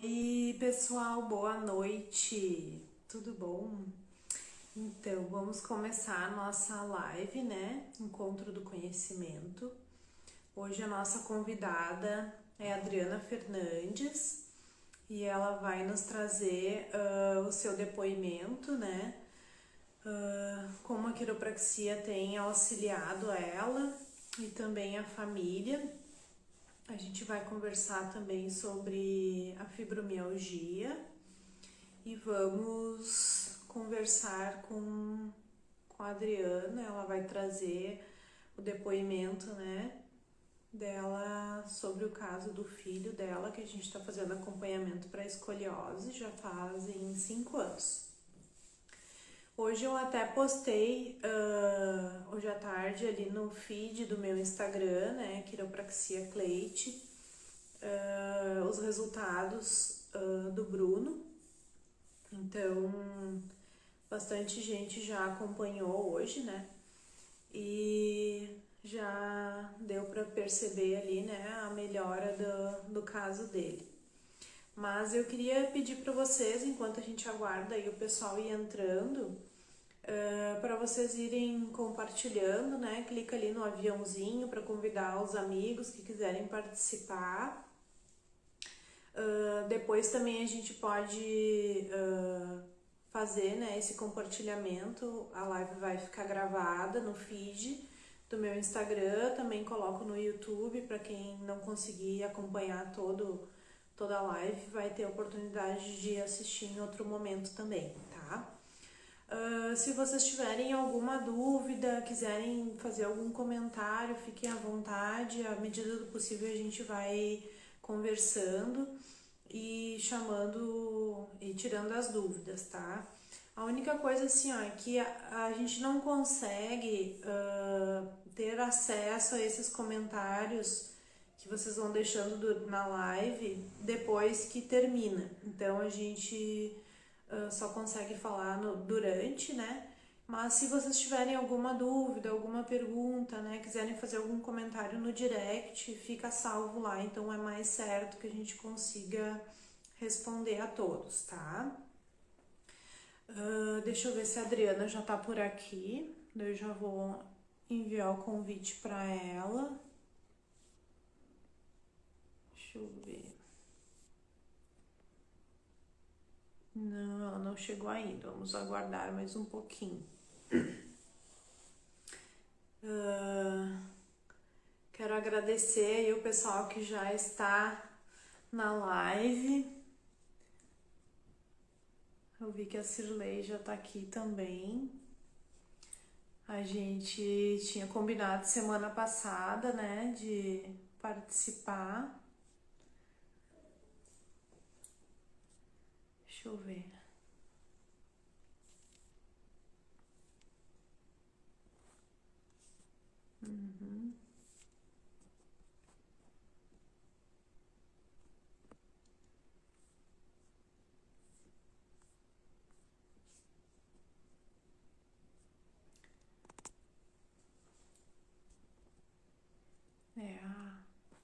E pessoal, boa noite, tudo bom? Então, vamos começar a nossa live, né? Encontro do Conhecimento. Hoje a nossa convidada é a Adriana Fernandes e ela vai nos trazer o seu depoimento, né? Como a quiropraxia tem auxiliado ela e também a família. A gente vai conversar também sobre a fibromialgia e vamos conversar com a Adriana. Ela vai trazer o depoimento, né, dela sobre o caso do filho dela, que a gente está fazendo acompanhamento para escoliose já fazem 5 anos. Hoje eu até postei hoje à tarde ali no feed do meu Instagram, né, Quiropraxia Cleite, os resultados do Bruno. Então, bastante gente já acompanhou hoje, né? E já deu para perceber ali, né, a melhora do caso dele. Mas eu queria pedir para vocês, enquanto a gente aguarda aí o pessoal ir entrando, para vocês irem compartilhando, né? Clica ali no aviãozinho para convidar os amigos que quiserem participar. Depois também a gente pode fazer, né, esse compartilhamento. A live vai ficar gravada no feed do meu Instagram, também coloco no YouTube para quem não conseguir acompanhar toda a live, vai ter a oportunidade de assistir em outro momento também, tá? Se vocês tiverem alguma dúvida, quiserem fazer algum comentário, fiquem à vontade. À medida do possível a gente vai conversando e chamando e tirando as dúvidas, tá? A única coisa assim, ó, é que a gente não consegue ter acesso a esses comentários que vocês vão deixando na live depois que termina. Então a gente só consegue falar durante, né? Mas se vocês tiverem alguma dúvida, alguma pergunta, né, quiserem fazer algum comentário no direct, fica salvo lá, então é mais certo que a gente consiga responder a todos, tá? Deixa eu ver se a Adriana já tá por aqui, eu já vou enviar o convite para ela. Deixa eu ver. Não, ela não chegou ainda, vamos aguardar mais um pouquinho. Quero agradecer aí o pessoal que já está na live. Eu vi que a Cirlei já tá aqui também. A gente tinha combinado semana passada, né, de participar. Deixa eu ver.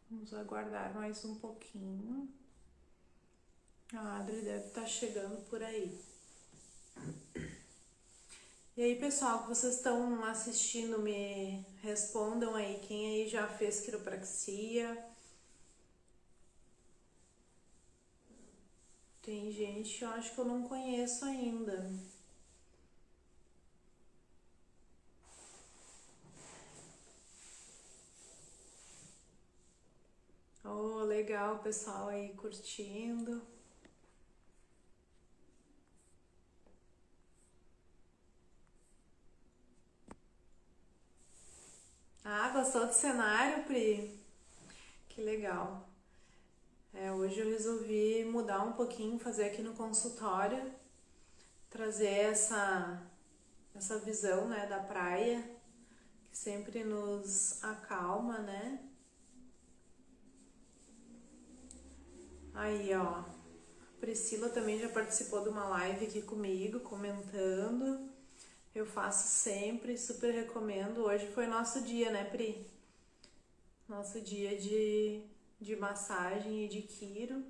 Vamos aguardar mais um pouquinho. A Adri deve estar chegando por aí. E aí, pessoal, que vocês estão assistindo, me respondam aí quem aí já fez quiropraxia. Tem gente que eu acho que eu não conheço ainda. Oh, legal, pessoal aí curtindo. Ah, gostou do cenário, Pri? Que legal. Hoje eu resolvi mudar um pouquinho, fazer aqui no consultório, trazer essa visão, né, da praia, que sempre nos acalma, né? Aí, ó, Priscila também já participou de uma live aqui comigo, comentando. Eu faço sempre, super recomendo. Hoje foi nosso dia, né, Pri? Nosso dia de massagem e de quiro.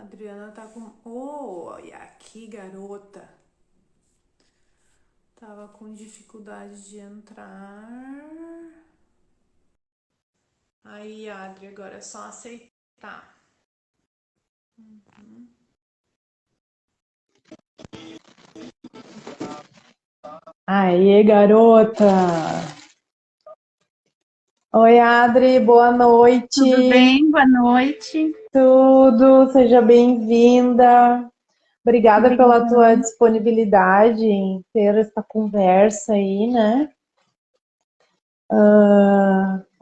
A Adriana tá com... Olha aqui, garota. Tava com dificuldade de entrar. Aí, Adri, agora é só aceitar. Aê, garota! Oi, Adri, boa Tudo noite. bem? Boa noite. Tudo, seja bem-vinda. Obrigada pela tua Obrigada. disponibilidade em ter essa conversa aí, né?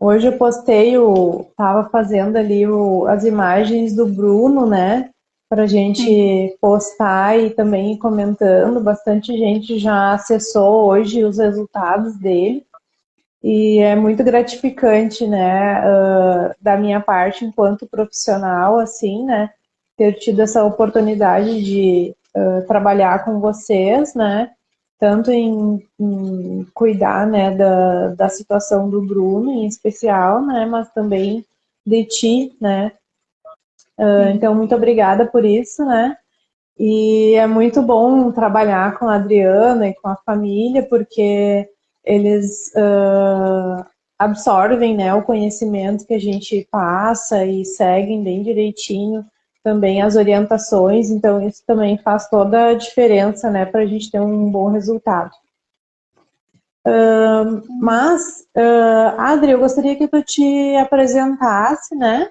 Hoje eu postei tava fazendo ali as imagens do Bruno, né? Pra Sim. gente postar e também ir comentando. Bastante gente já acessou hoje os resultados dele. E é muito gratificante, né, da minha parte, enquanto profissional, assim, né, ter tido essa oportunidade de trabalhar com vocês, né, tanto em cuidar, né, da situação do Bruno em especial, né, mas também de ti, né. Sim. Então, muito obrigada por isso, né. E é muito bom trabalhar com a Adriana e com a família, porque eles absorvem, né, o conhecimento que a gente passa e seguem bem direitinho também as orientações, então isso também faz toda a diferença, né, para a gente ter um bom resultado. Mas, Adri, eu gostaria que tu te apresentasse, né,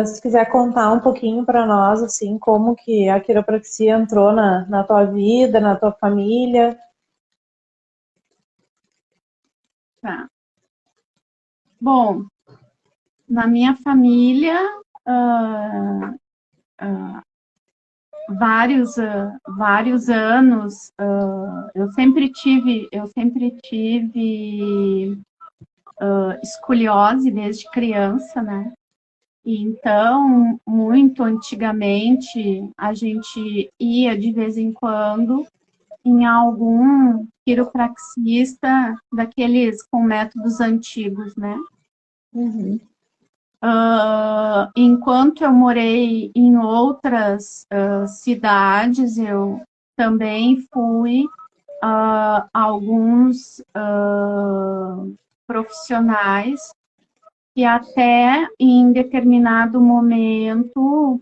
se quiser contar um pouquinho para nós, assim, como que a quiropraxia entrou na tua vida, na tua família. Tá. Bom, na minha família, ah, ah, vários anos, eu sempre tive escoliose desde criança, né? E então, muito antigamente, a gente ia de vez em quando em algum quiropraxista daqueles com métodos antigos, né? Uhum. Enquanto eu morei em outras cidades, eu também fui a alguns profissionais que até em determinado momento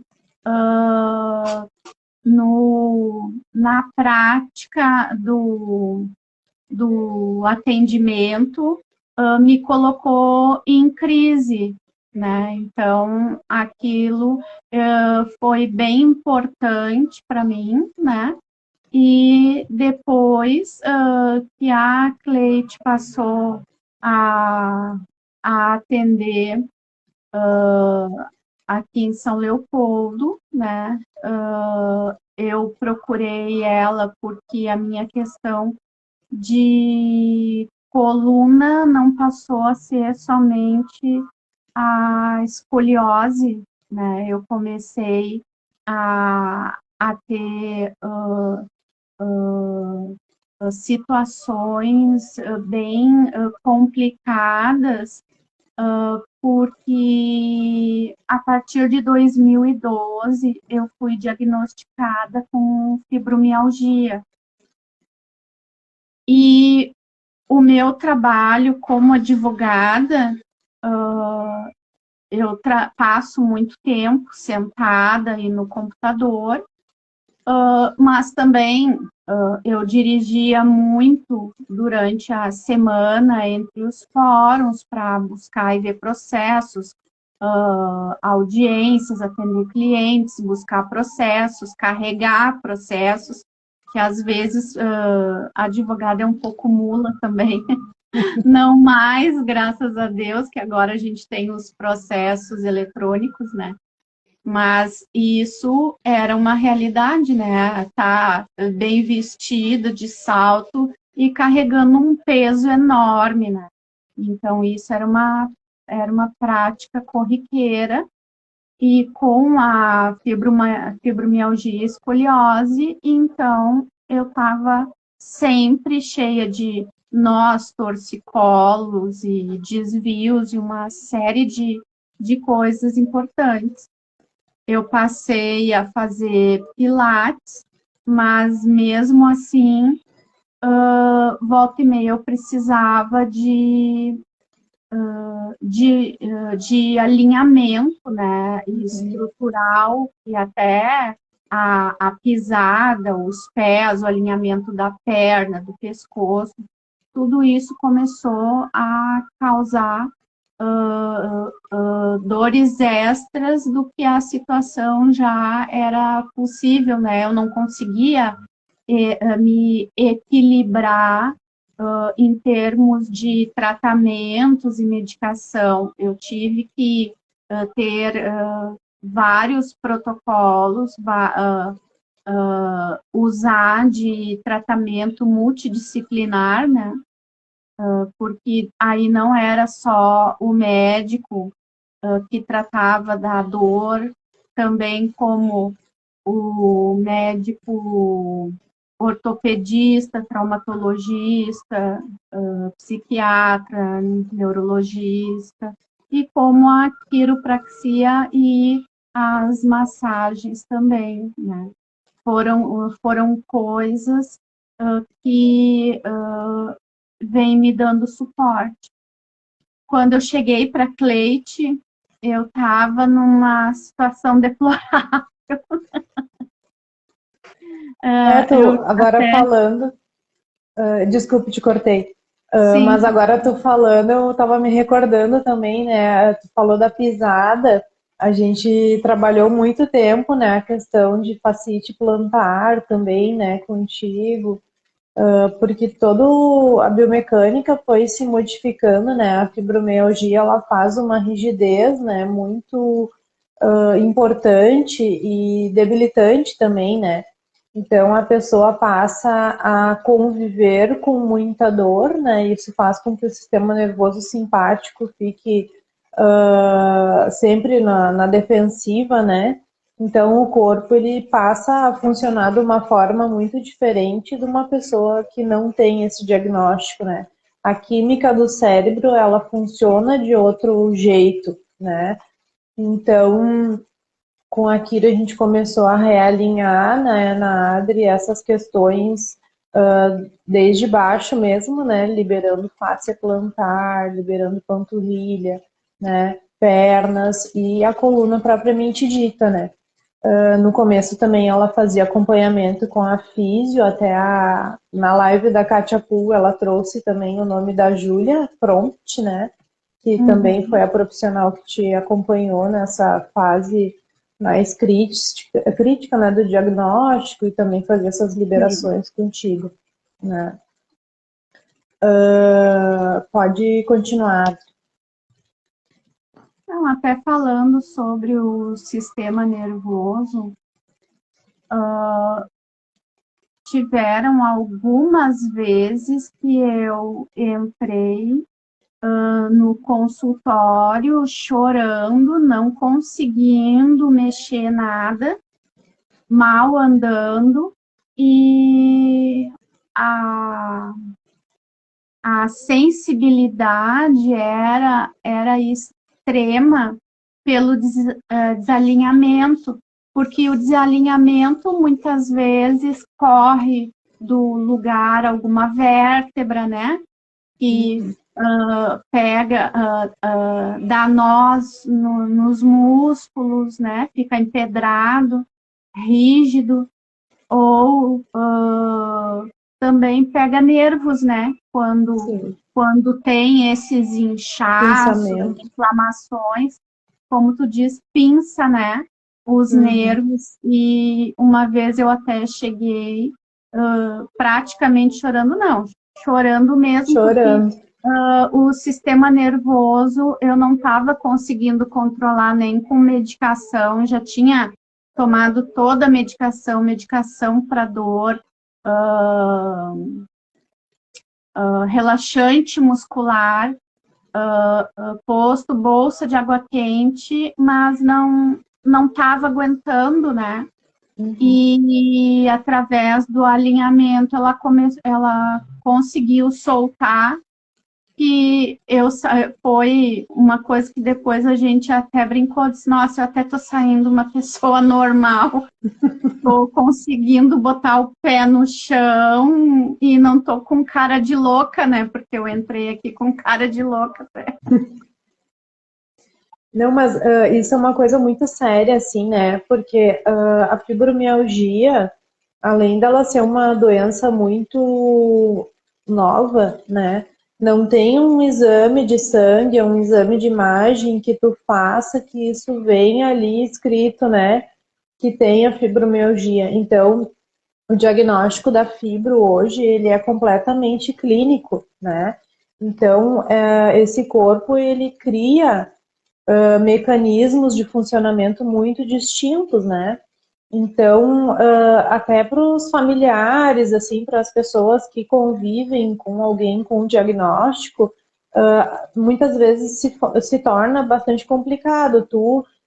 na prática do atendimento, me colocou em crise, né? Então, aquilo foi bem importante para mim, né? E depois que a Cleide passou a, a atender aqui em São Leopoldo, né? Eu procurei ela porque a minha questão de coluna não passou a ser somente a escoliose, né? Eu comecei a ter situações bem complicadas, porque a partir de 2012 eu fui diagnosticada com fibromialgia. E o meu trabalho como advogada, eu passo muito tempo sentada e no computador, mas também eu dirigia muito durante a semana entre os fóruns para buscar e ver processos, audiências, atender clientes, buscar processos, carregar processos, que às vezes advogado é um pouco mula também. Não mais, graças a Deus, que agora a gente tem os processos eletrônicos, né? Mas isso era uma realidade, né? Tá bem vestida, de salto e carregando um peso enorme, né? Então, isso era uma prática corriqueira. E com a fibromialgia e escoliose, então eu estava sempre cheia de nós, torcicolos e desvios e uma série de coisas importantes. eu passei a fazer pilates, mas mesmo assim, volta e meia eu precisava de alinhamento, né, estrutural e até a pisada, os pés, o alinhamento da perna, do pescoço, tudo isso começou a causar dores extras do que a situação já era possível, né? Eu não conseguia me equilibrar em termos de tratamentos e medicação. Eu tive que ter vários protocolos, usar de tratamento multidisciplinar, né? Porque aí não era só o médico que tratava da dor, também como o médico ortopedista, traumatologista, psiquiatra, neurologista, e como a quiropraxia e as massagens também, né? Foram coisas que vêm me dando suporte. Quando eu cheguei para Cleite, eu estava numa situação deplorável. Tu agora Até, falando, desculpe, te cortei. sim, Mas agora tu falando, eu estava me recordando também, né? Tu falou da pisada, a gente trabalhou muito tempo, né? A questão de fascite plantar também, né? Contigo, porque toda a biomecânica foi se modificando, né? A fibromialgia, ela faz uma rigidez, né? Muito importante e debilitante também, né? Então a pessoa passa a conviver com muita dor, né? Isso faz com que o sistema nervoso simpático fique sempre na defensiva, né? Então o corpo ele passa a funcionar de uma forma muito diferente de uma pessoa que não tem esse diagnóstico, né? A química do cérebro ela funciona de outro jeito, né? Então com a Kira a gente começou a realinhar, né, na Adri essas questões desde baixo mesmo, né, liberando fáscia plantar, liberando panturrilha, né, pernas e a coluna propriamente dita, né. No começo também ela fazia acompanhamento com a físio, na live da Katia Pool ela trouxe também o nome da Júlia Prompt, né, que também foi a profissional que te acompanhou nessa fase mais crítica, né, do diagnóstico e também fazer essas sim. liberações contigo, né. Pode continuar. Então, até falando sobre o sistema nervoso, tiveram algumas vezes que eu entrei no consultório chorando, não conseguindo mexer nada, mal andando, e a, a sensibilidade era extrema pelo desalinhamento, porque o desalinhamento muitas vezes corre do lugar alguma vértebra, né? Que pega, dá nós nos músculos, né? Fica empedrado, rígido, ou também pega nervos, né? Sim, Quando tem esses inchaços, pensamento. inflamações, como tu diz, pinça, né? Os Uhum. nervos. E uma vez eu até cheguei praticamente chorando, não, chorando mesmo, porque Chorando. o sistema nervoso eu não estava conseguindo controlar nem com medicação, já tinha tomado toda a medicação para dor, relaxante muscular, posto bolsa de água quente, mas não estava aguentando, né? Uhum. E através do alinhamento ela conseguiu soltar que foi uma coisa que depois a gente até brincou, disse, nossa, eu até tô saindo uma pessoa normal, tô conseguindo botar o pé no chão e não tô com cara de louca, né? Porque eu entrei aqui com cara de louca até. Não, mas isso é uma coisa muito séria, assim, né? Porque a fibromialgia, além dela ser uma doença muito nova, né? Não tem um exame de sangue, um exame de imagem que tu faça que isso venha ali escrito, né? Que tenha fibromialgia. Então, o diagnóstico da fibro hoje, ele é completamente clínico, né? Então, esse corpo, ele cria mecanismos de funcionamento muito distintos, né? Então, até para os familiares, assim, para as pessoas que convivem com alguém com diagnóstico, muitas vezes se torna bastante complicado.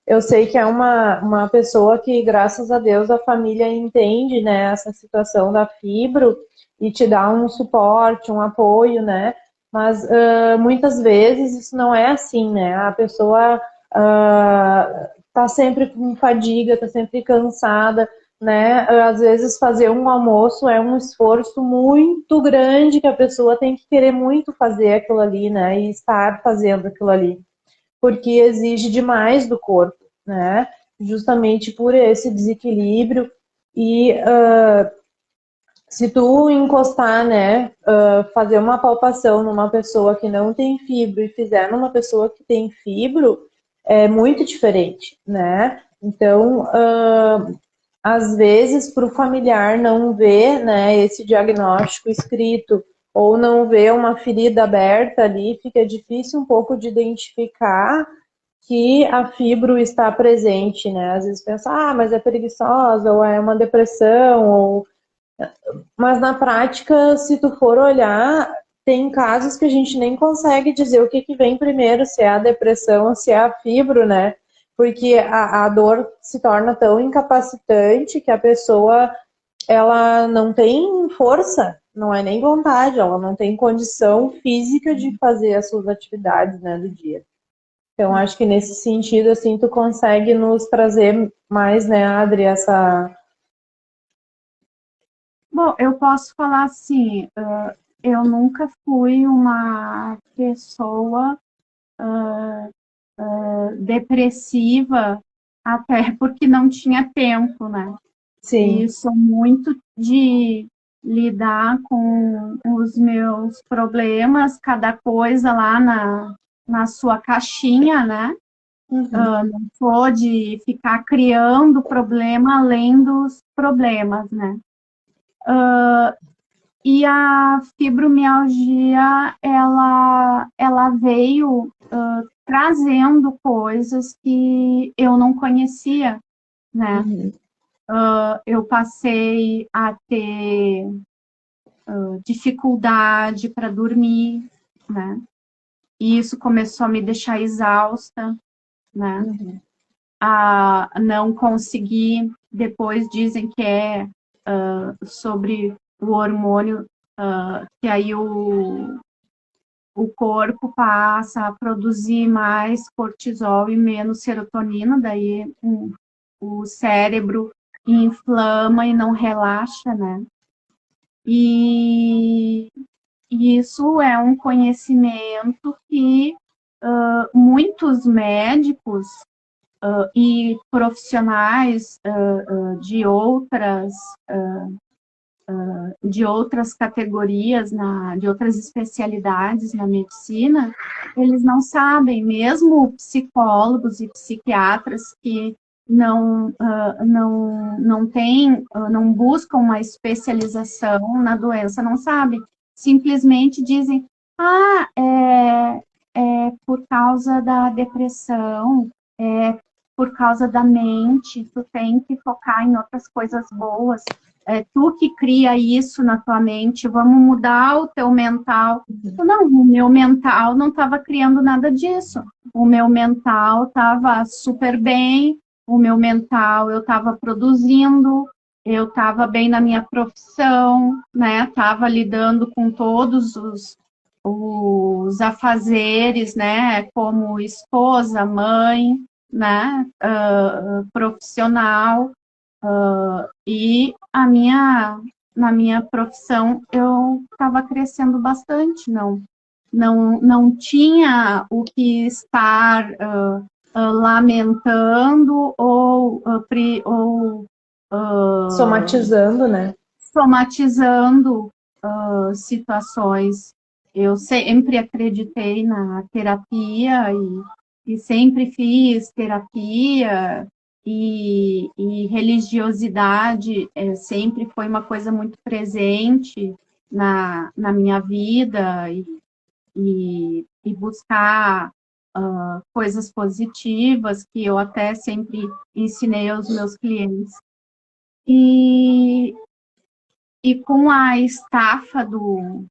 Eu sei que é uma pessoa que, graças a Deus, a família entende, né, essa situação da fibro e te dá um suporte, um apoio, né? Mas muitas vezes isso não é assim, né? A pessoa tá sempre com fadiga, tá sempre cansada, né? Às vezes fazer um almoço é um esforço muito grande que a pessoa tem que querer muito fazer aquilo ali, né? E estar fazendo aquilo ali, porque exige demais do corpo, né? Justamente por esse desequilíbrio e se tu encostar, né, fazer uma palpação numa pessoa que não tem fibro e fizer numa pessoa que tem fibro, é muito diferente, né? Então, às vezes, para o familiar não ver, né, esse diagnóstico escrito ou não ver uma ferida aberta ali, fica difícil um pouco de identificar que a fibro está presente, né? Às vezes pensa, mas é preguiçosa, ou é uma depressão, ou mas na prática, se tu for olhar, tem casos que a gente nem consegue dizer o que vem primeiro, se é a depressão ou se é a fibro, né? Porque a dor se torna tão incapacitante que a pessoa ela não tem força, não é nem vontade, ela não tem condição física de fazer as suas atividades, né, do dia. Então, acho que nesse sentido, assim, tu consegue nos trazer mais, né, Adri, essa... Bom, eu posso falar assim, eu nunca fui uma pessoa depressiva, até porque não tinha tempo, né? Sim. E sou muito de lidar com os meus problemas, cada coisa lá na sua caixinha, né? Não sou de ficar criando problema além dos problemas, né? E a fibromialgia, ela veio trazendo coisas que eu não conhecia, né? Eu passei a ter dificuldade para dormir, né? E isso começou a me deixar exausta, né? A não conseguir, depois dizem que é sobre o hormônio, que aí o corpo passa a produzir mais cortisol e menos serotonina, daí o cérebro inflama e não relaxa, né? E isso é um conhecimento que muitos médicos e profissionais de outras categorias, de outras especialidades na medicina, eles não sabem, mesmo psicólogos e psiquiatras que não buscam uma especialização na doença, não sabem, simplesmente dizem, é por causa da depressão, é por causa da mente, tu tem que focar em outras coisas boas, tu que cria isso na tua mente, vamos mudar o teu mental. Não, o meu mental não estava criando nada disso. O meu mental estava super bem, o meu mental eu estava produzindo, eu estava bem na minha profissão, né? Estava lidando com todos os afazeres, né, como esposa, mãe, né, profissional, e na minha profissão eu estava crescendo bastante, não tinha o que estar lamentando ou Somatizando, né? somatizando situações. Eu sempre acreditei na terapia e sempre fiz terapia e religiosidade sempre foi uma coisa muito presente na minha vida e buscar coisas positivas que eu até sempre ensinei aos meus clientes. E com a estafa do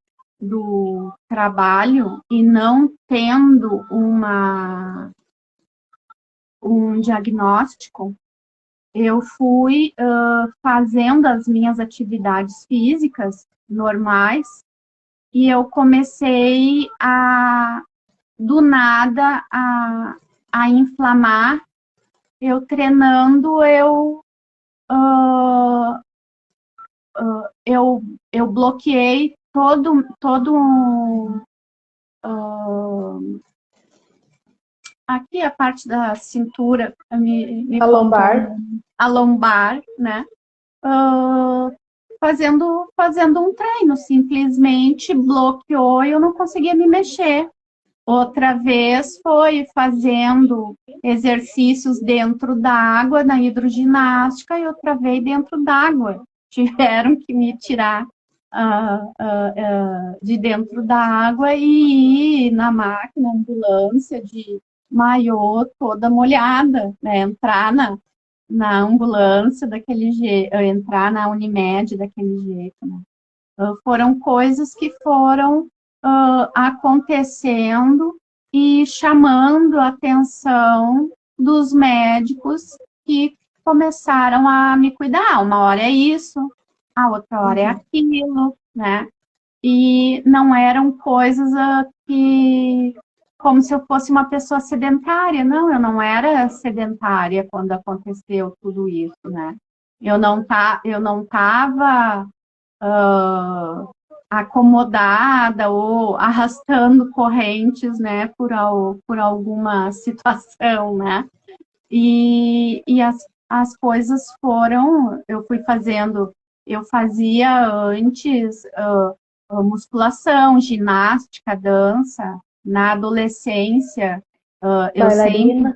trabalho e não tendo um diagnóstico, eu fui fazendo as minhas atividades físicas normais e eu comecei do nada, a inflamar. Eu treinando, eu bloqueei aqui a parte da cintura, me A lombar. A lombar, né? Fazendo um treino, simplesmente bloqueou e eu não conseguia me mexer. Outra vez foi fazendo exercícios dentro da água, na hidroginástica, e outra vez dentro d'água. Tiveram que me tirar de dentro da água e ir na máquina, ambulância, de maiô, toda molhada, né? Entrar na ambulância daquele jeito, entrar na Unimed daquele jeito, né? Foram coisas que foram acontecendo e chamando a atenção dos médicos que começaram a me cuidar. Uma hora é isso, a outra hora é aquilo, né? E não eram coisas como se eu fosse uma pessoa sedentária. Não, eu não era sedentária quando aconteceu tudo isso, né? Eu não estava acomodada ou arrastando correntes, né, por alguma situação, né? E as coisas eu fui fazendo, eu fazia antes musculação, ginástica, dança. Na adolescência, eu sempre Bailarina.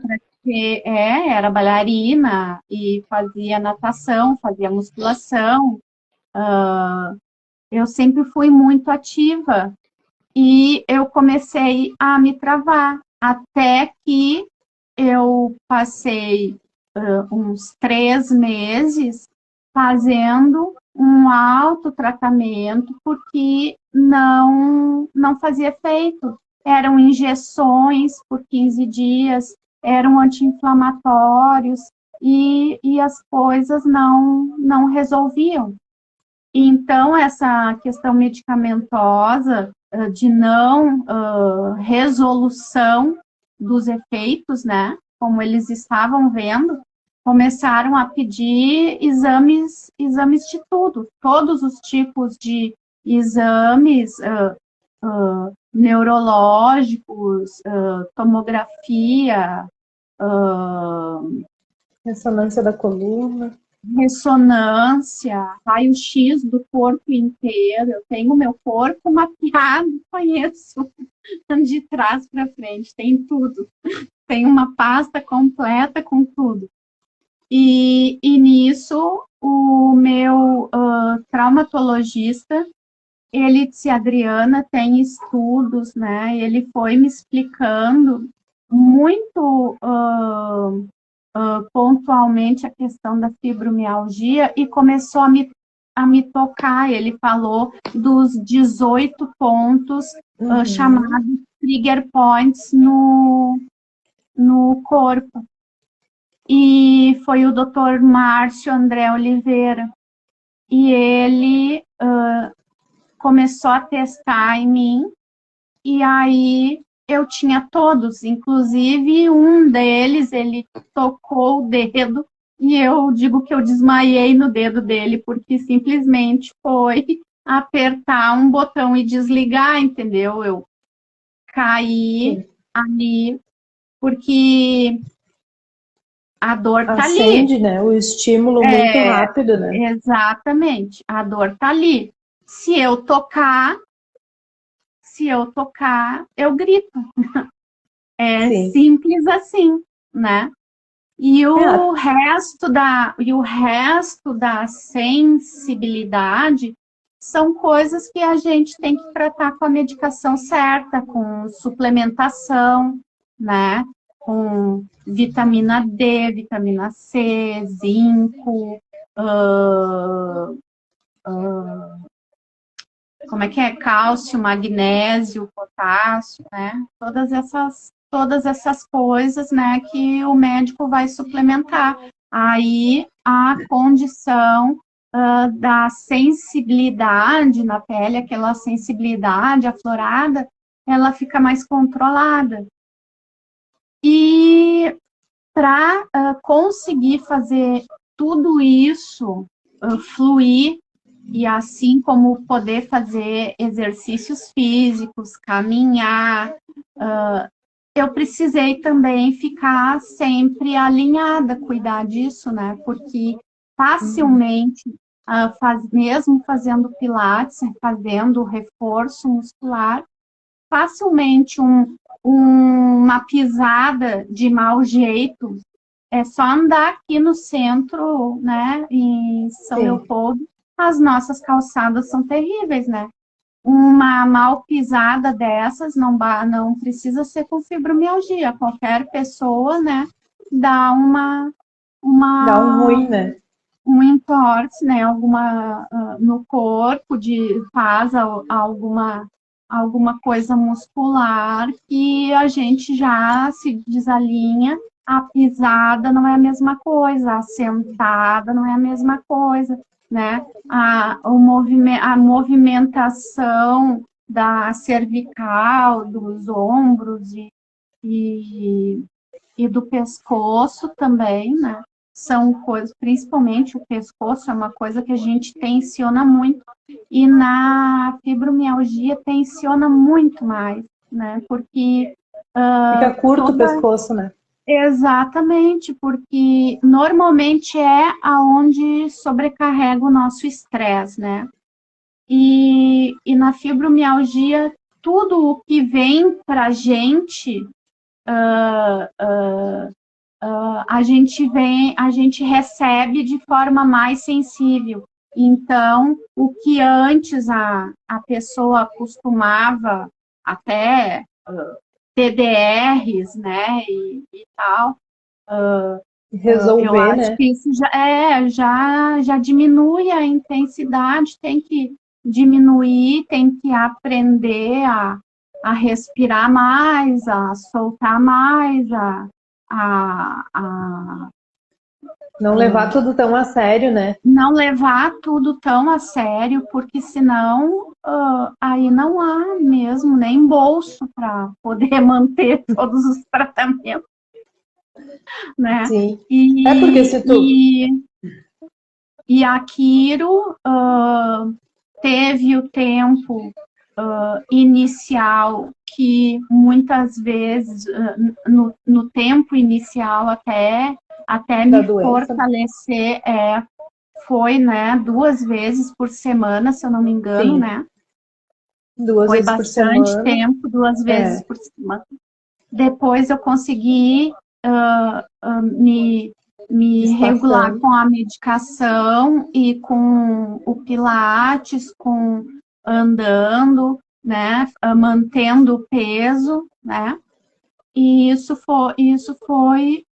era bailarina e fazia natação, fazia musculação. Eu sempre fui muito ativa e eu comecei a me travar, até que eu passei uns 3 meses fazendo um autotratamento, porque não fazia efeito. Eram injeções por 15 dias, eram anti-inflamatórios e as coisas não resolviam. Então, essa questão medicamentosa de não resolução dos efeitos, né, como eles estavam vendo, começaram a pedir exames de tudo, todos os tipos de exames neurológicos, tomografia, Ressonância da coluna. ressonância, raio-x do corpo inteiro. Eu tenho meu corpo mapeado, conheço de trás para frente, tem tudo. Tem uma pasta completa com tudo. E nisso, o meu traumatologista, ele disse, Adriana, tem estudos, né? Ele foi me explicando muito pontualmente a questão da fibromialgia e começou a me tocar. Ele falou dos 18 pontos chamados trigger points no corpo. E foi o Dr. Márcio André Oliveira. E ele começou a testar em mim e aí eu tinha todos, inclusive um deles, ele tocou o dedo, e eu digo que eu desmaiei no dedo dele, porque simplesmente foi apertar um botão e desligar, entendeu? Eu caí Sim. ali, porque a dor tá ali. Acende, né? O estímulo muito É, rápido, né? exatamente, a dor tá ali. Se eu tocar, eu grito. É Sim. simples assim, né? É, E o resto da sensibilidade são coisas que a gente tem que tratar com a medicação certa, com suplementação, né? Com vitamina D, vitamina C, zinco, ah, como é que é? Cálcio, magnésio, potássio, né? Todas essas coisas, né, que o médico vai suplementar. Aí a condição da sensibilidade na pele, aquela sensibilidade aflorada, ela fica mais controlada. E para conseguir fazer tudo isso fluir, e assim como poder fazer exercícios físicos, caminhar, eu precisei também ficar sempre alinhada, cuidar disso, né? Porque facilmente, mesmo fazendo pilates, fazendo reforço muscular, facilmente uma pisada de mau jeito, é só andar aqui no centro, né, em São sim. Leopoldo, as nossas calçadas são terríveis, né? Uma mal pisada dessas não precisa ser com fibromialgia. Qualquer pessoa, né, dá Dá um uma ruim, né? um entorse, né, no corpo, faz alguma coisa muscular que a gente já se desalinha. A pisada não é a mesma coisa, a sentada não é a mesma coisa, né? A movimentação da cervical, dos ombros e, e do pescoço também, né? São coisas, principalmente o pescoço, é uma coisa que a gente tensiona muito. E na fibromialgia tensiona muito mais, né? Porque Fica curto o toda. pescoço, né? Exatamente, porque normalmente é aonde sobrecarrega o nosso estresse, né? E na fibromialgia, tudo o que vem pra gente a gente recebe de forma mais sensível. Então, o que antes a pessoa costumava até TDRs, né, e tal, eu Resolver, acho né? que isso já diminui a intensidade, tem que diminuir, tem que aprender a respirar mais, a soltar mais, a Não levar tudo tão a sério, né? não levar tudo tão a sério, porque senão aí não há mesmo nem bolso para poder manter todos os tratamentos, né? Sim. É porque E, se tu. e, e a Quiro teve o tempo inicial que muitas vezes, no tempo inicial até Da me doença, fortalecer, foi, né, 2 vezes por semana, se eu não me engano, sim. né? Duas Foi vezes por bastante semana. tempo, 2 vezes É, por semana. Depois eu consegui me regular espaçando. com a medicação e com o Pilates, com andando, né, mantendo o peso, né? E isso foi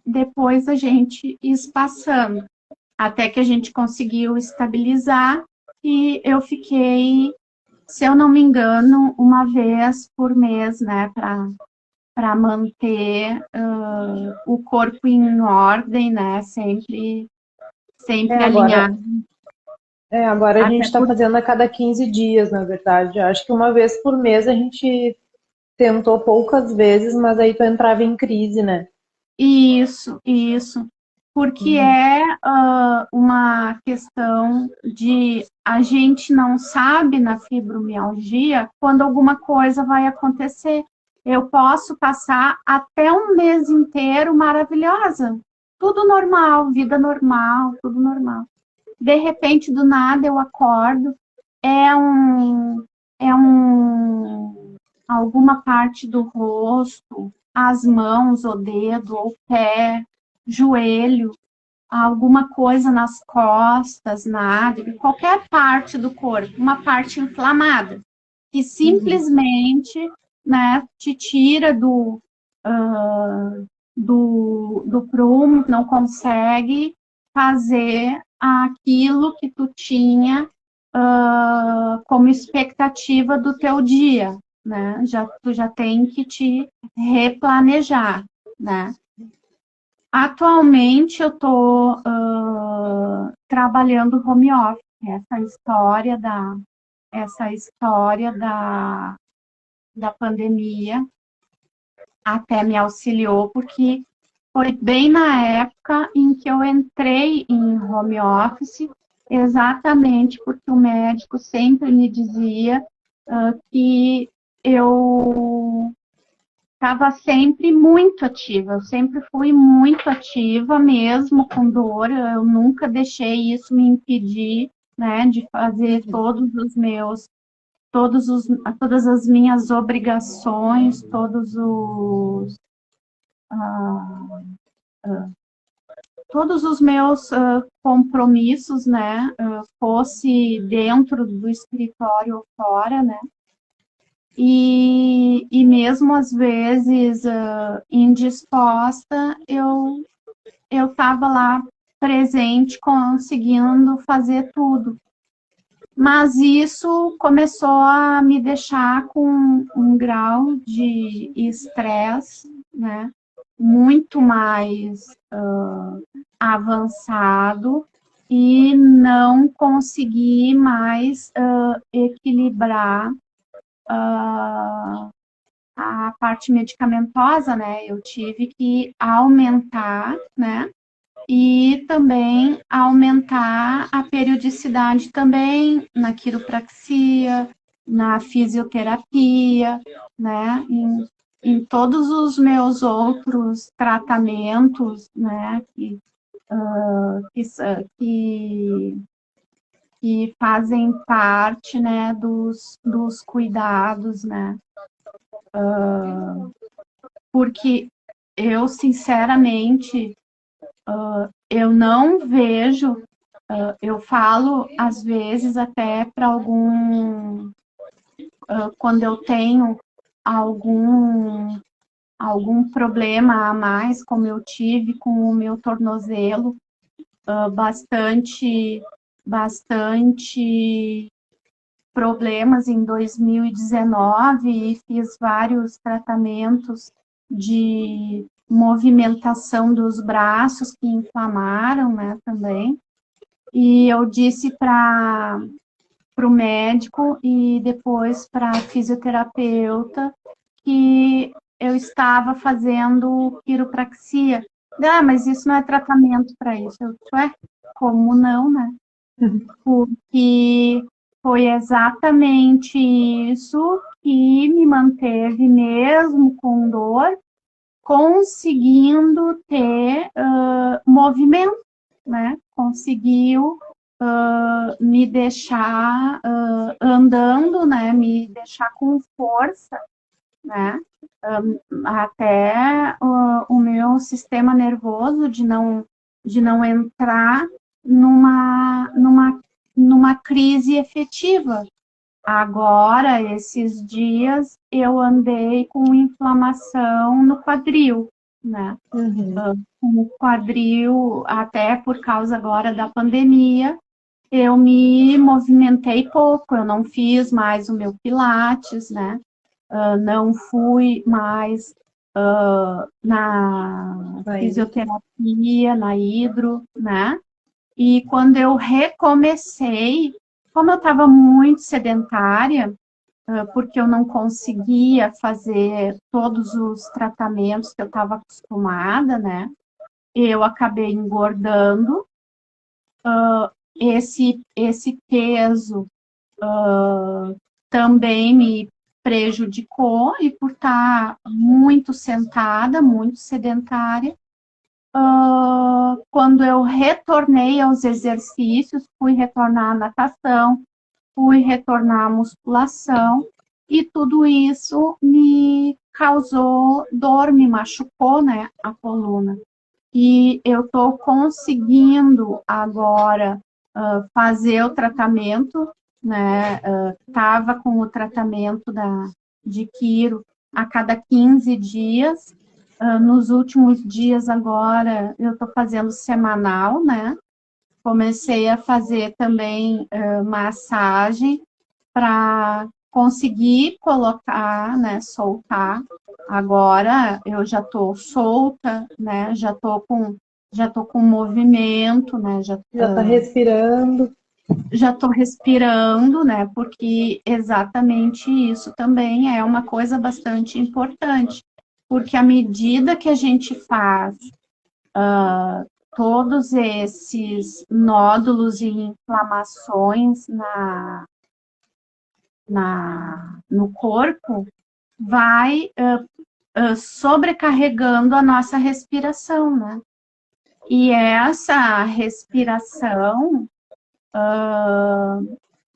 depois a gente espaçando, até que a gente conseguiu estabilizar e eu fiquei, se eu não me engano, 1 vez por mês, né, para manter o corpo em ordem, né? Sempre É, alinhado. Agora a gente Até está fazendo a cada 15 dias, na verdade. Acho que uma vez por mês a gente tentou poucas vezes, mas aí tu entrava em crise, né? isso, porque Uhum. é uma questão de a gente não sabe na fibromialgia quando alguma coisa vai acontecer. Eu posso passar até um mês inteiro maravilhosa, tudo normal, vida normal, tudo normal. De repente, do nada, eu acordo, é um, alguma parte do rosto, as mãos, o dedo, o pé, joelho, alguma coisa nas costas, nádega, qualquer parte do corpo, uma parte inflamada, que Uhum. simplesmente, né, te tira do prumo, não consegue fazer aquilo que tu tinha como expectativa do teu dia, né? Tu já tem que te replanejar, né? Atualmente eu estou trabalhando home office. Essa história da pandemia até me auxiliou, porque foi bem na época em que eu entrei em home office, exatamente porque o médico sempre me dizia que eu estava sempre muito ativa, eu sempre fui muito ativa, mesmo com dor, eu nunca deixei isso me impedir, né, de fazer Uhum. todas as minhas obrigações, todos os meus compromissos, né, fosse dentro do escritório ou fora, né, e mesmo às vezes indisposta, eu estava lá presente, conseguindo fazer tudo. Mas isso começou a me deixar com um grau de estresse, né, muito mais avançado e não consegui mais equilibrar a parte medicamentosa, né? Eu tive que aumentar, né? E também aumentar a periodicidade também na quiropraxia, na fisioterapia, né? Em todos os meus outros tratamentos, né? Que, que, que fazem parte, né? Dos cuidados, né? Porque eu, sinceramente, eu não vejo, eu falo às vezes até para quando eu tenho algum, algum problema a mais, como eu tive com o meu tornozelo, bastante problemas em 2019 e fiz vários tratamentos de movimentação dos braços que inflamaram, né, também. E eu disse para o médico e depois para a fisioterapeuta que eu estava fazendo quiropraxia. Ah, mas isso não é tratamento para isso. Eu disse, ué, como não, né? Porque foi exatamente isso que me manteve, mesmo com dor, conseguindo ter movimento, né? Conseguiu me deixar andando, né? Me deixar com força, né? Até o meu sistema nervoso de não entrar numa crise efetiva. Agora, esses dias, eu andei com inflamação no quadril, né? Uhum. O quadril, até por causa agora da pandemia, eu me movimentei pouco, eu não fiz mais o meu pilates, né? Não fui mais na Aí, fisioterapia, na hidro, né? E quando eu recomecei, como eu estava muito sedentária, porque eu não conseguia fazer todos os tratamentos que eu estava acostumada, né? Eu acabei engordando. Esse peso também me prejudicou, e por estar muito sentada, muito sedentária, quando eu retornei aos exercícios, fui retornar à natação, fui retornar à musculação, e tudo isso me causou dor, me machucou, né, a coluna. E eu estou conseguindo agora fazer o tratamento, né? Estava com o tratamento de quiro a cada 15 dias. Nos últimos dias agora eu estou fazendo semanal, né? Comecei a fazer também massagem para conseguir colocar, né, soltar. Agora eu já estou solta, né, já tô com movimento, né, Já está respirando. já estou respirando, né, porque exatamente isso também é uma coisa bastante importante, porque à medida que a gente faz todos esses nódulos e inflamações no corpo, vai sobrecarregando a nossa respiração, né? E essa respiração,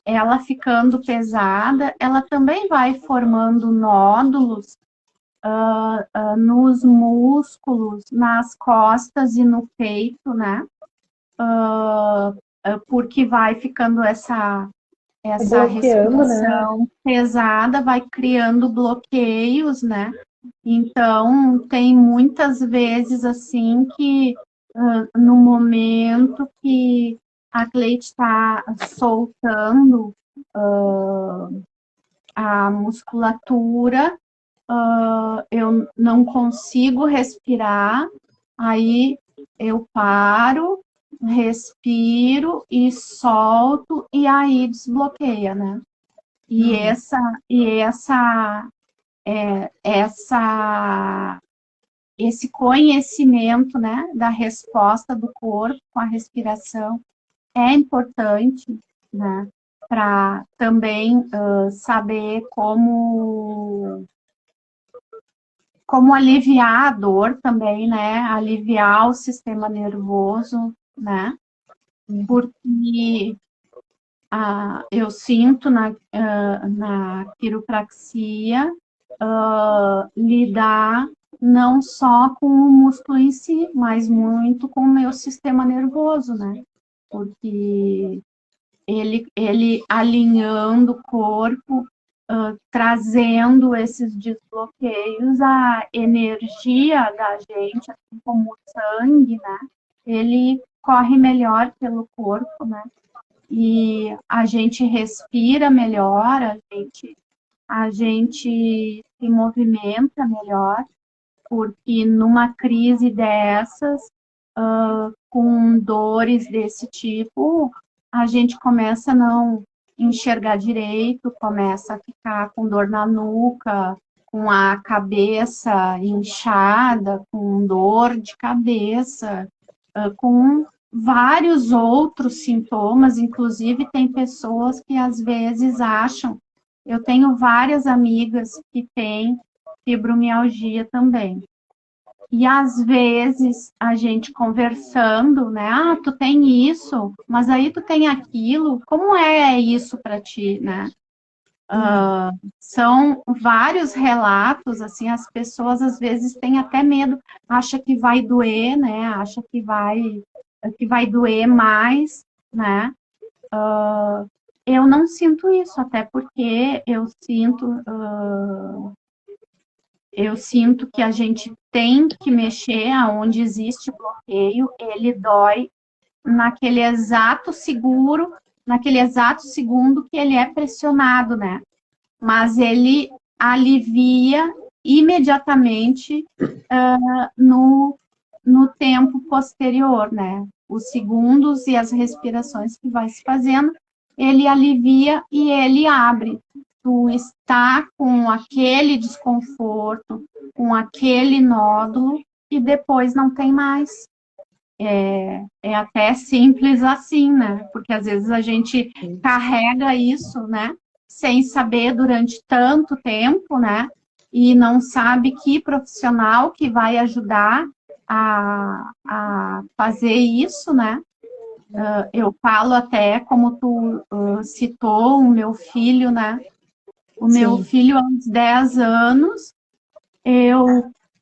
ela ficando pesada, ela também vai formando nódulos nos músculos, nas costas e no peito, né? Porque vai ficando essa Bloqueando, né? respiração pesada, vai criando bloqueios, né? Então, tem muitas vezes assim que no momento que a Cleide está soltando a musculatura, eu não consigo respirar, aí eu paro, respiro e solto, e aí desbloqueia, né? E esse conhecimento, né, da resposta do corpo com a respiração é importante, né, para também saber como aliviar a dor também, né, aliviar o sistema nervoso, né, porque eu sinto na quiropraxia lidar não só com o músculo em si, mas muito com o meu sistema nervoso, né? Porque ele alinhando o corpo, trazendo esses desbloqueios, a energia da gente, assim como o sangue, né? Ele corre melhor pelo corpo, né? E a gente respira melhor, a gente se movimenta melhor, porque numa crise dessas, com dores desse tipo, a gente começa a não enxergar direito, começa a ficar com dor na nuca, com a cabeça inchada, com dor de cabeça, com vários outros sintomas, inclusive tem pessoas que às vezes acham, eu tenho várias amigas que têm fibromialgia também. E às vezes a gente conversando, né? Ah, tu tem isso, mas aí tu tem aquilo. Como é isso para ti, né? São vários relatos, assim, as pessoas às vezes têm até medo, acha que vai doer, né? Acha que vai doer mais, né? Eu não sinto isso, até porque eu sinto que a gente tem que mexer aonde existe bloqueio, ele dói naquele exato segundo que ele é pressionado, né? Mas ele alivia imediatamente no tempo posterior, né? os segundos e as respirações que vai se fazendo, ele alivia e ele abre. Tu está com aquele desconforto, com aquele nódulo, e depois não tem mais. É até simples assim, né? Porque às vezes a gente carrega isso, né? Sem saber durante tanto tempo, né? E não sabe que profissional que vai ajudar a fazer isso, né? Eu falo até, como tu citou, o meu filho, né? O meu Sim. filho, aos 10 anos,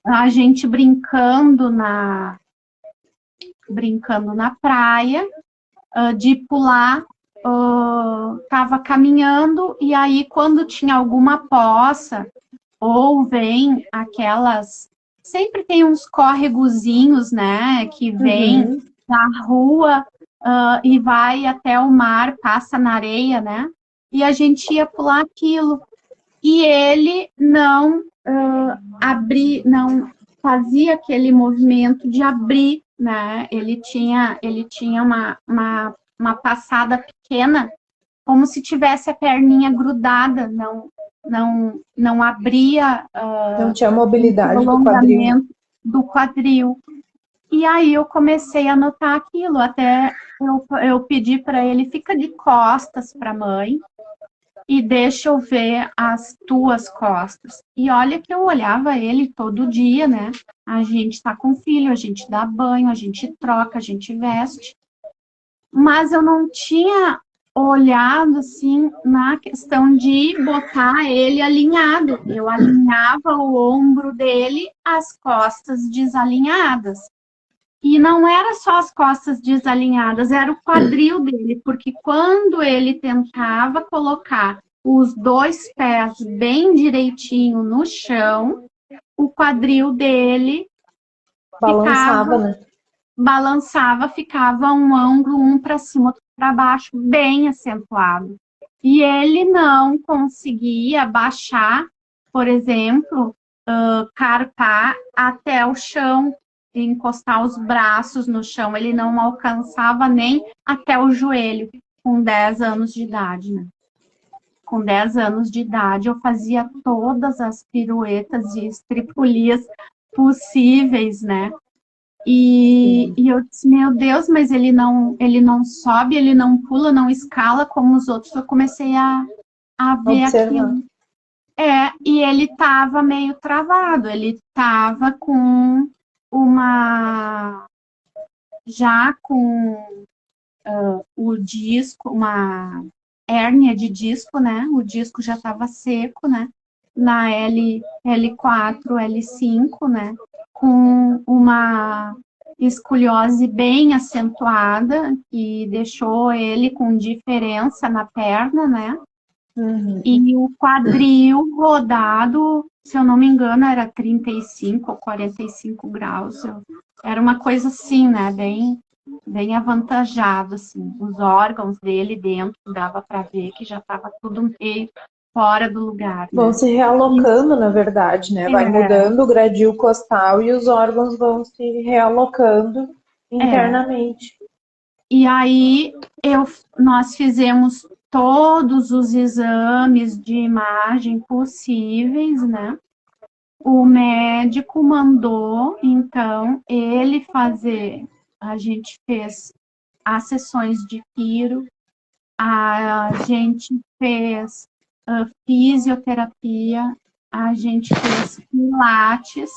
a gente brincando na praia, de pular, estava caminhando, e aí quando tinha alguma poça, ou vem aquelas... Sempre tem uns córregozinhos, né, que vem da rua e vai até o mar, passa na areia, né, e a gente ia pular aquilo. E ele não não fazia aquele movimento de abrir, né? Ele tinha uma passada pequena, como se tivesse a perninha grudada, não abria Não tinha o mobilidade do quadril. prolongamento do quadril. E aí eu comecei a notar aquilo, até eu pedi para ele, fica de costas para a mãe, e deixa eu ver as tuas costas. E olha que eu olhava ele todo dia, né? A gente tá com filho, a gente dá banho, a gente troca, a gente veste. Mas eu não tinha olhado, assim, na questão de botar ele alinhado. Eu alinhava o ombro dele, as costas desalinhadas. E não era só as costas desalinhadas, era o quadril dele, porque quando ele tentava colocar os 2 pés bem direitinho no chão, o quadril dele balançava, ficava um ângulo, um para cima, outro para baixo, bem acentuado. E ele não conseguia baixar, por exemplo, carpar até o chão, encostar os braços no chão, ele não alcançava nem até o joelho, com 10 anos de idade, né? Com 10 anos de idade, eu fazia todas as piruetas e estripulias possíveis, né? E eu disse, meu Deus, mas ele não sobe, ele não pula, não escala como os outros. Eu comecei a ver aquilo. E ele estava meio travado, ele estava com o disco, uma hérnia de disco, né? O disco já estava seco, né? Na L4, L5, né? Com uma escoliose bem acentuada, que deixou ele com diferença na perna, né? E o quadril rodado, se eu não me engano, era 35 ou 45 graus. Era uma coisa assim, né? Bem avantajado, assim. Os órgãos dele dentro, dava para ver que já estava tudo meio fora do lugar. Vão se realocando, na verdade, né? Vai mudando o gradil costal e os órgãos vão se realocando internamente. E aí nós fizemos todos os exames de imagem possíveis, né? O médico mandou, então, ele fazer. A gente fez as sessões de piro, a gente fez fisioterapia, a gente fez pilates,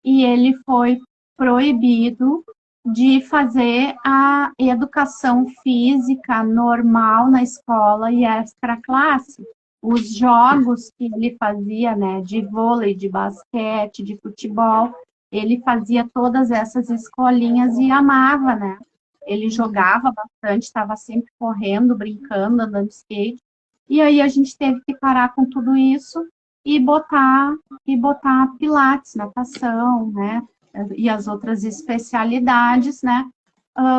e ele foi proibido de fazer a educação física normal na escola e extra classe. Os jogos que ele fazia, né, de vôlei, de basquete, de futebol, ele fazia todas essas escolinhas e amava, né? Ele jogava bastante, estava sempre correndo, brincando, andando de skate. E aí a gente teve que parar com tudo isso e botar pilates, natação, né? E as outras especialidades, né?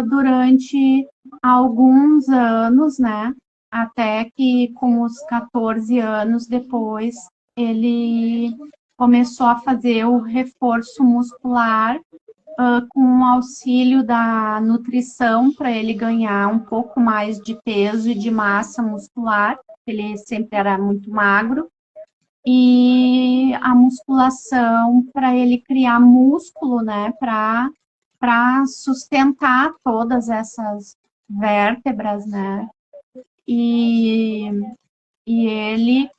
Durante alguns anos, né? Até que com os 14 anos depois, ele começou a fazer o reforço muscular com o auxílio da nutrição para ele ganhar um pouco mais de peso e de massa muscular. Ele sempre era muito magro. E a musculação para ele criar músculo, né? Para sustentar todas essas vértebras, né? E, e ele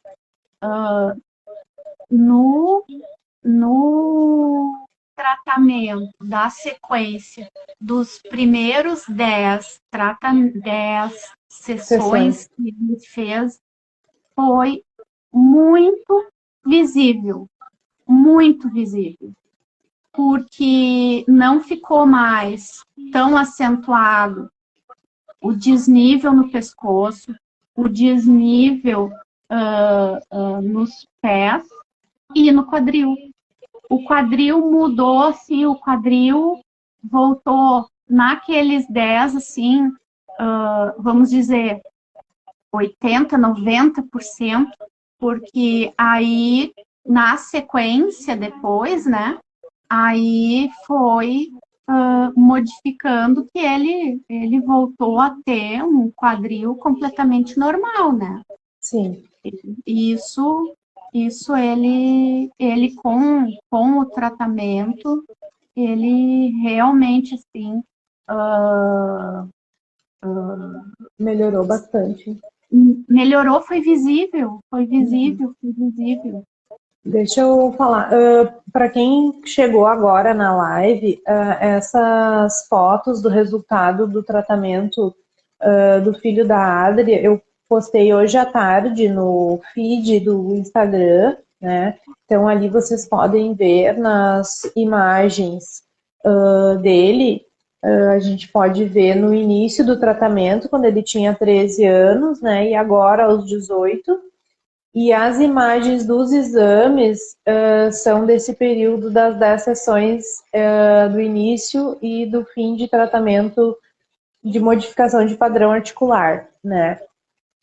no, no tratamento da sequência dos primeiros 10 sessões que ele fez, foi muito visível, porque não ficou mais tão acentuado o desnível no pescoço, o desnível nos pés e no quadril. O quadril mudou, assim, o quadril voltou naqueles 10, assim, vamos dizer, 80%, 90%, porque aí, na sequência, depois, né, aí foi modificando que ele voltou a ter um quadril completamente normal, né? Sim. Isso ele com o tratamento, ele realmente, assim, Melhorou bastante. melhorou, foi visível. Deixa eu falar, para quem chegou agora na live, essas fotos do resultado do tratamento do filho da Adri, eu postei hoje à tarde no feed do Instagram, né? Então ali vocês podem ver nas imagens dele, a gente pode ver no início do tratamento, quando ele tinha 13 anos, né? E agora aos 18. E as imagens dos exames são desse período das 10 sessões do início e do fim de tratamento de modificação de padrão articular, né?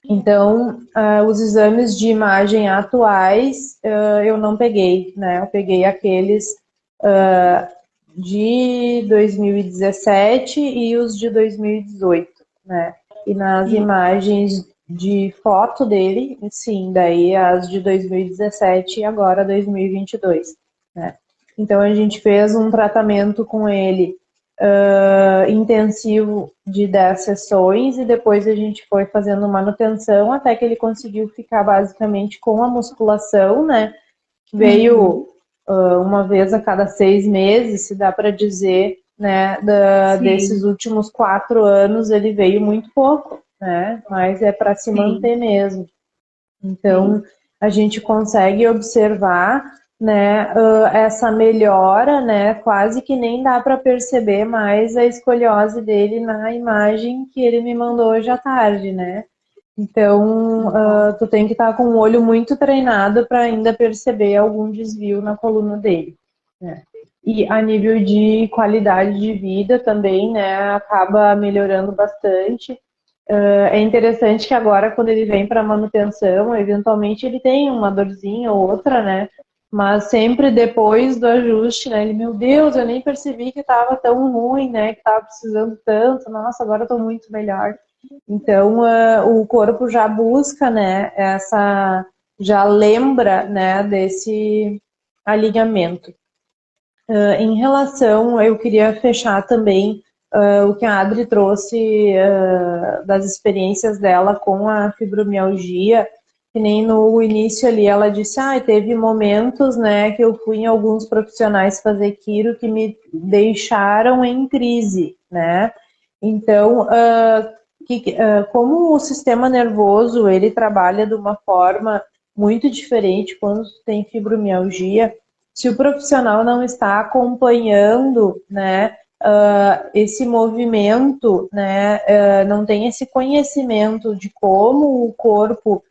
Então, os exames de imagem atuais eu não peguei, né? Eu peguei aqueles de 2017 e os de 2018, né? E nas imagens de foto dele, sim, daí as de 2017 e agora 2022, né? Então a gente fez um tratamento com ele intensivo de 10 sessões e depois a gente foi fazendo manutenção até que ele conseguiu ficar basicamente com a musculação, né? Veio uma vez a cada 6 meses, se dá para dizer, né? Desses últimos 4 anos ele veio muito pouco, né? Mas é para se manter mesmo. Então a gente consegue observar, né, essa melhora, né, quase que nem dá para perceber mais a escoliose dele na imagem que ele me mandou hoje à tarde, né? Então, tu tem que estar com o olho muito treinado para ainda perceber algum desvio na coluna dele, né? E a nível de qualidade de vida também, né, acaba melhorando bastante. É interessante que agora, quando ele vem para manutenção, eventualmente ele tem uma dorzinha ou outra, né? Mas sempre depois do ajuste, né? Ele, meu Deus, eu nem percebi que estava tão ruim, né? Que estava precisando tanto. Nossa, agora estou muito melhor. Então, o corpo já busca, né? Já lembra, né? Desse alinhamento. Em relação, eu queria fechar também o que a Adri trouxe das experiências dela com a fibromialgia, que nem no início ali ela disse, teve momentos, né, que eu fui em alguns profissionais fazer quiro que me deixaram em crise, né? Então, como o sistema nervoso, ele trabalha de uma forma muito diferente quando tem fibromialgia, se o profissional não está acompanhando, né, esse movimento, né, não tem esse conhecimento de como o corpo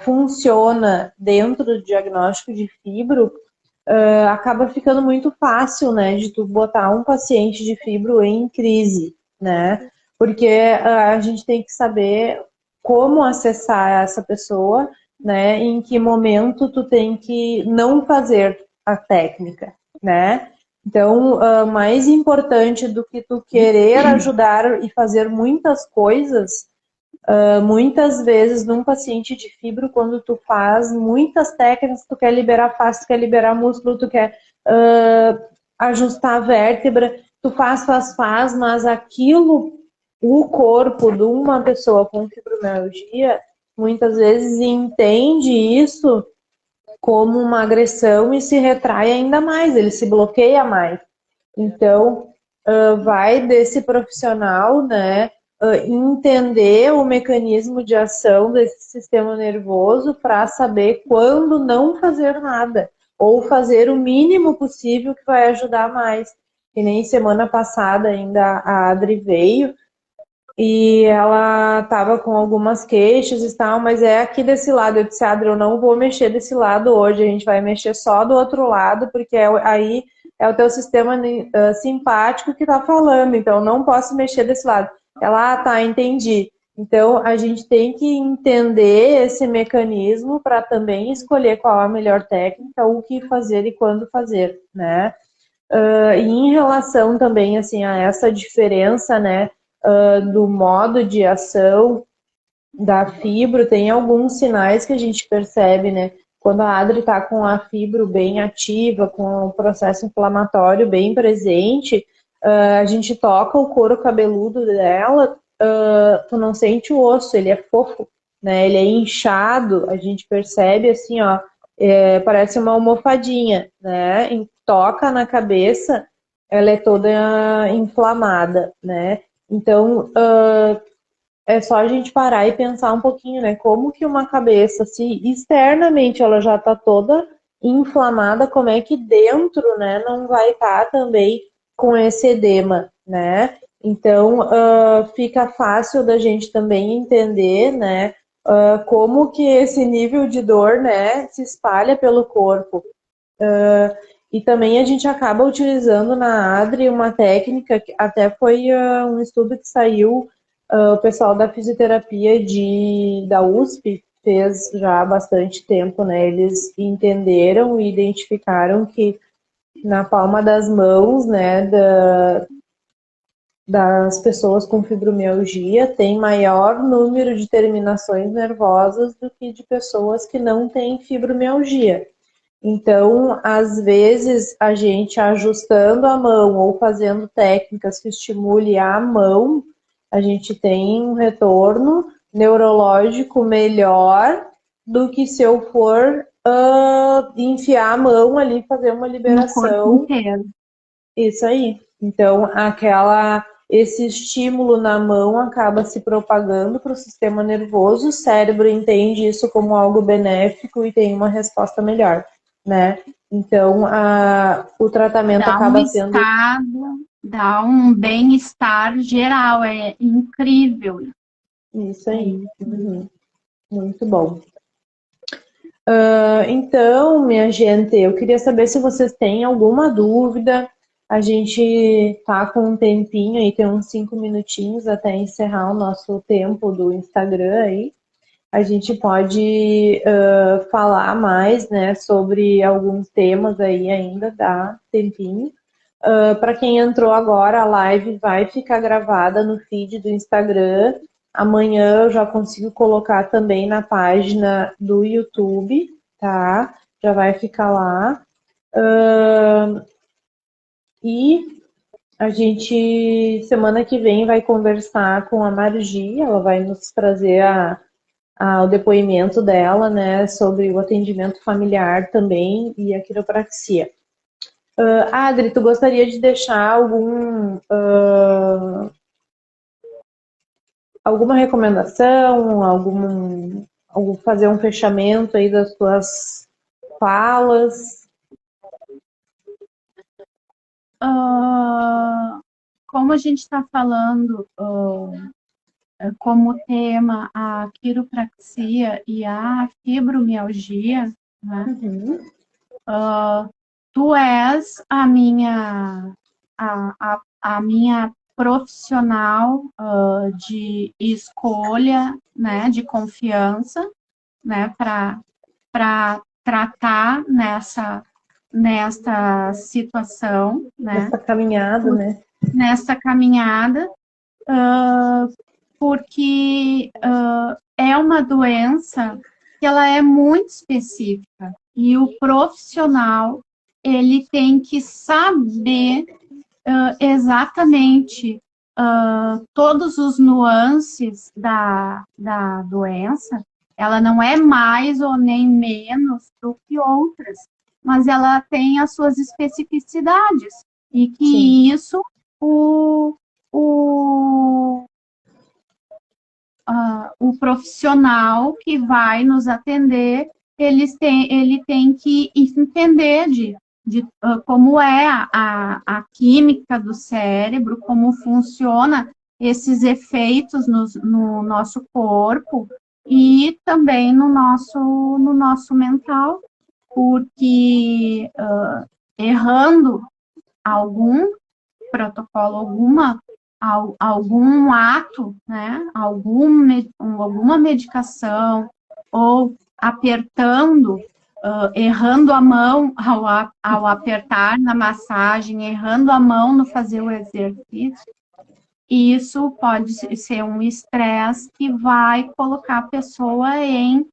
funciona dentro do diagnóstico de fibro, acaba ficando muito fácil, né, de tu botar um paciente de fibro em crise, né, porque a gente tem que saber como acessar essa pessoa, né, em que momento tu tem que não fazer a técnica, né? Então, mais importante do que tu querer ajudar e fazer muitas coisas, muitas vezes num paciente de fibro, quando tu faz muitas técnicas, tu quer liberar face, tu quer liberar músculo, tu quer ajustar a vértebra, tu faz, mas aquilo, o corpo de uma pessoa com fibromialgia, muitas vezes entende isso como uma agressão e se retrai ainda mais, ele se bloqueia mais. Então, vai desse profissional, né, entender o mecanismo de ação desse sistema nervoso para saber quando não fazer nada, ou fazer o mínimo possível que vai ajudar mais. Que nem semana passada ainda a Adri veio, e ela estava com algumas queixas e tal, mas é aqui desse lado. Eu disse, Adri, eu não vou mexer desse lado hoje, a gente vai mexer só do outro lado, porque aí é o teu sistema simpático que está falando, então eu não posso mexer desse lado. Ela, tá, entendi. Então a gente tem que entender esse mecanismo para também escolher qual a melhor técnica, o que fazer e quando fazer, né? E em relação também assim a essa diferença, né, do modo de ação da fibro, tem alguns sinais que a gente percebe, né? Quando a Adri está com a fibro bem ativa, com o processo inflamatório bem presente, a gente toca o couro cabeludo dela, tu não sente o osso, ele é fofo, né? Ele é inchado, a gente percebe assim, ó, parece uma almofadinha, né? Toca na cabeça, ela é toda inflamada, né? Então, é só a gente parar e pensar um pouquinho, né? Como que uma cabeça, se externamente ela já está toda inflamada, como é que dentro, né, não vai estar também com esse edema, né? Então, fica fácil da gente também entender, né, como que esse nível de dor, né, se espalha pelo corpo. E também a gente acaba utilizando na ADRE uma técnica, que até foi um estudo que saiu, o pessoal da fisioterapia da USP fez já há bastante tempo, né? Eles entenderam e identificaram que na palma das mãos, né, das pessoas com fibromialgia tem maior número de terminações nervosas do que de pessoas que não têm fibromialgia. Então, às vezes, a gente ajustando a mão ou fazendo técnicas que estimule a mão, a gente tem um retorno neurológico melhor do que se eu for enfiar a mão ali e fazer uma No corpo liberação. inteiro. Isso aí. Então, esse estímulo na mão acaba se propagando para o sistema nervoso, o cérebro entende isso como algo benéfico e tem uma resposta melhor, né? Então, o tratamento Dá um acaba sendo estado, dá um bem-estar geral, é incrível. isso aí. Uhum. Muito bom. Então, minha gente, eu queria saber se vocês têm alguma dúvida. A gente tá com um tempinho aí, tem uns 5 minutinhos até encerrar o nosso tempo do Instagram aí. A gente pode falar mais, né, sobre alguns temas aí ainda, dá tempinho. Para quem entrou agora, a live vai ficar gravada no feed do Instagram. Amanhã eu já consigo colocar também na página do YouTube, tá? Já vai ficar lá. E a gente, semana que vem, vai conversar com a Margi, ela vai nos trazer o depoimento dela, né, sobre o atendimento familiar também e a quiropraxia. Adri, tu gostaria de deixar alguma recomendação, fazer um fechamento aí das tuas falas? Como a gente está falando como tema a quiropraxia e a fibromialgia, né? Uhum. Tu és a minha profissional de escolha, né, de confiança, né, para tratar nesta situação, né? Essa caminhada, né? Nessa caminhada, porque é uma doença que ela é muito específica e o profissional ele tem que saber exatamente todos os nuances da doença. Ela não é mais ou nem menos do que outras, mas ela tem as suas especificidades e que Sim. isso o, o profissional que vai nos atender, ele tem que entender de como é a química do cérebro, como funciona esses efeitos no nosso corpo e também no nosso mental, porque errando algum protocolo, algum ato, né, alguma medicação, ou apertando, errando a mão ao apertar na massagem, errando a mão no fazer o exercício, isso pode ser um estresse que vai colocar a pessoa em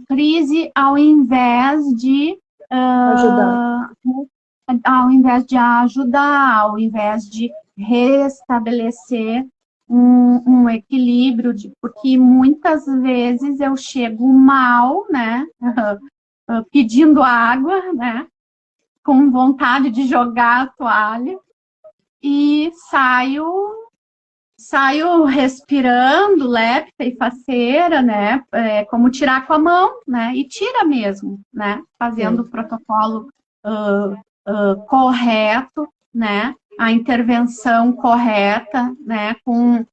crise ao invés de Ajudar. ajudar, ao invés de restabelecer um equilíbrio, porque muitas vezes eu chego mal, né, pedindo água, né, com vontade de jogar a toalha, e saio respirando, lépita e faceira, né, como tirar com a mão, né, e tira mesmo, né, fazendo o protocolo correto, né, a intervenção correta, né, com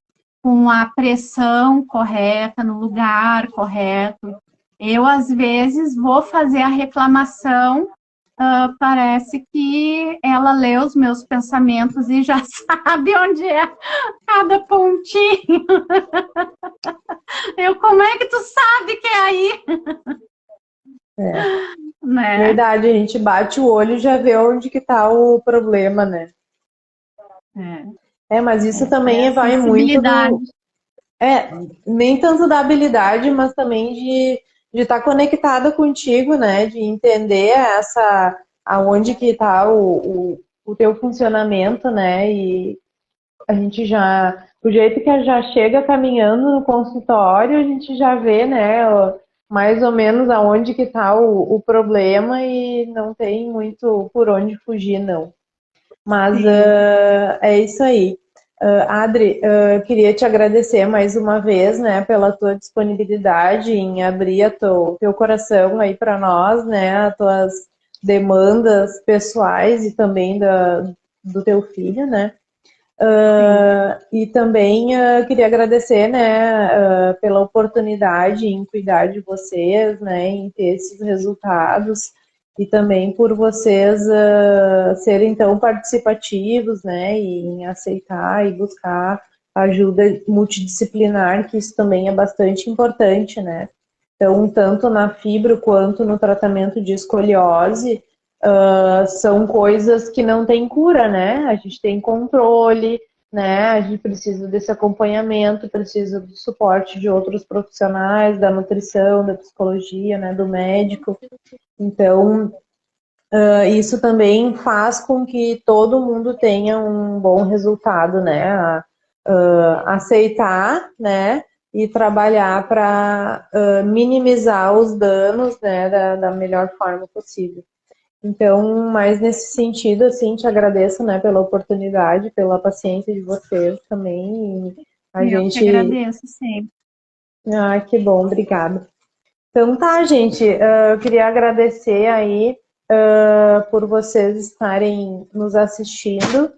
a pressão correta, no lugar correto. Eu, às vezes, vou fazer a reclamação, parece que ela lê os meus pensamentos e já sabe onde é cada pontinho. Como é que tu sabe que é aí? Né? Verdade, a gente bate o olho e já vê onde que tá o problema, né? Mas isso também vai muito do... nem tanto da habilidade, mas também de estar conectada contigo, né? De entender aonde que tá o teu funcionamento, né? E a gente já... O jeito que já chega caminhando no consultório, a gente já vê, né? Mais ou menos aonde que tá o problema e não tem muito por onde fugir, não. Mas é isso aí. Adri, queria te agradecer mais uma vez, né, pela tua disponibilidade em abrir teu coração aí para nós, né, as tuas demandas pessoais e também do teu filho, né. E também queria agradecer, né, pela oportunidade em cuidar de vocês, né, em ter esses resultados e também por vocês serem tão participativos, né, e em aceitar e buscar ajuda multidisciplinar, que isso também é bastante importante, né. Então, tanto na fibro quanto no tratamento de escoliose, são coisas que não tem cura, né? A gente tem controle, né? A gente precisa desse acompanhamento, precisa do suporte de outros profissionais, da nutrição, da psicologia, né? Do médico. Então, isso também faz com que todo mundo tenha um bom resultado, né? Aceitar, né? E trabalhar para minimizar os danos, né? Da melhor forma possível. Então, mais nesse sentido, assim, te agradeço, né, pela oportunidade, pela paciência de vocês também. Eu que agradeço sempre. Ah, que bom, obrigada. Então tá, gente, eu queria agradecer aí por vocês estarem nos assistindo.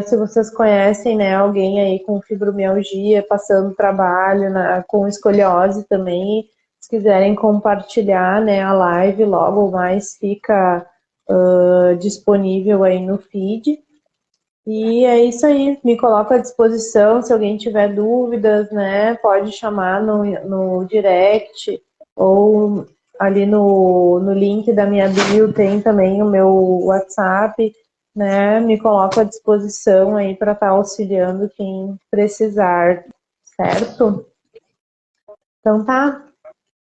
Se vocês conhecem, né, alguém aí com fibromialgia, passando trabalho com escoliose também, se quiserem compartilhar, né, a live, logo mais fica disponível aí no feed. E é isso aí, me coloco à disposição, se alguém tiver dúvidas, né, pode chamar no direct ou ali no link da minha bio tem também o meu WhatsApp, né? Me coloco à disposição aí para estar auxiliando quem precisar, certo? Então tá.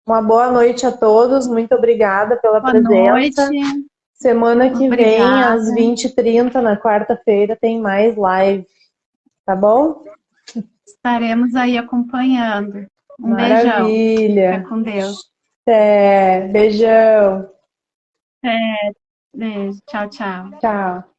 Uma boa noite a todos, muito obrigada pela Boa presença. noite. Semana que vem, às Obrigada. 20h30, na quarta-feira, tem mais live, tá bom? Estaremos aí acompanhando. Um beijão. Maravilha. Fica com Deus. Beijão. Beijo. Tchau, tchau. Tchau.